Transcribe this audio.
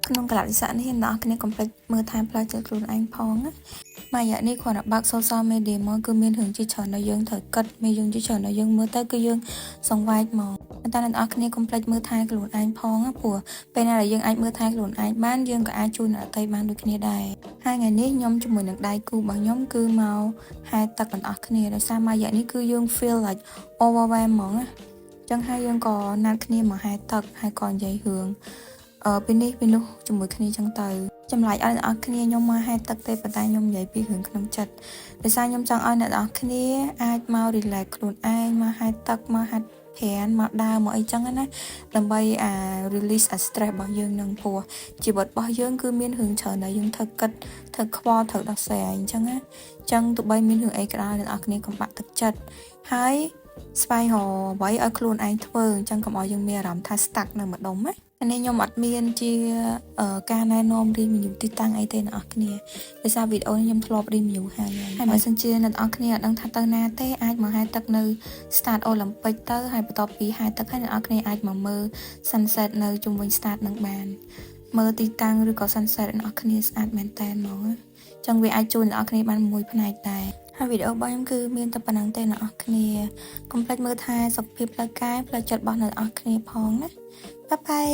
ក្នុងកលៈទេសៈនេះអ្នកគ្នាកុំភ្លេចមើលថែផ្លាស់ចិត្តខ្លួនឯងផងណាមួយរយៈនេះគ្រាន់តែបើក social media មកគឺមានរឿងជាច្រើនដែលយើងត្រូវគិតមានរឿងជាច្រើនដែលយើងមើលទៅគឺយើងសង្វេគមកតែអ្នកគ្នាកុំភ្លេចមើលថែខ្លួនឯងផងណាព្រោះពេលណាដែលយើងអាចមើលថែខ្លួនឯងបានយើងក៏អាចជួយអ្នកដទៃបានដូចគ្នាដែរហើយថ្ងៃនេះខ្ញុំជាមួយនឹងដៃគូរបស់ខ្ញុំគឺមកហែទឹកទាំងអស់គ្នាដោយសារមួយរយៈនេះគឺយើង feel like overwhelmed ហ្មងណាចឹងហើយយើងក៏ណាត់គ្នាមកហែទឹកហើយក៏និយាយរឿងពេលនេះពេលនោះជាមួយគ្នាចឹងទៅចម្លែកឲ្យអ្នកនរគ្នាខ្ញុំមកហែទឹកទេប៉ុន្តែខ្ញុំនិយាយពីរឿងក្នុងចិត្តដោយសារខ្ញុំចង់ឲ្យអ្នកនរគ្នាអាចមក relax ខ្លួនឯងមកហែទឹកមកហាត់ប្រាណមកដើរមកអីចឹងណាដើម្បីrelease stress របស់យើងនឹងព្រោះជីវិតរបស់យើងគឺមានរឿងច្រើនដែលយើងត្រូវគិតត្រូវខ្វល់ត្រូវដោះស្រាយអញ្ចឹងណាចឹងទោះបីមានរឿងអីក៏ដោយអ្នកនរគ្នាកុំបាក់ទឹកចិត្តហើយស្វែងរកអ្វីឲ្យខ្លួនឯងធ្វើអញ្ចឹងកុំឲ្យយើងមានអារម្មណ៍ថា stuck នៅម្ដុំណានេះខ្ញុំអត់មានជាការណែនាំរីវិវទីតាំងអីទេអ្នកនរគ្នាដោយសារវីដេអូនេះខ្ញុំធ្លាប់រីវិវហើយបើសិនជាអ្នកនរគ្នាអត់ដឹងថាទៅណាទេអាចមកហែទឹកនៅ Start Olympic ទៅហើយបន្ទាប់ពីហែទឹកហើយអ្នកនរគ្នាអាចមកមើល sunset នៅជុំវិញ Start នឹងបានមើលទីតាំងឬក៏ sunset អ្នកនរគ្នាស្អាតមែនតើហ្មងចឹងវាអាចជួយអ្នកនរគ្នាបានមួយផ្នែកដែរហើយវីដេអូរបស់ខ្ញុំគឺមានតែប៉ុណ្្នឹងទេអ្នកនរគ្នាកុំភ្លេចមើលថែសុខភាពផ្លូវកាយផ្លូវចិត្តរបស់អ្នកនរគ្នាផងណាបាយបាយ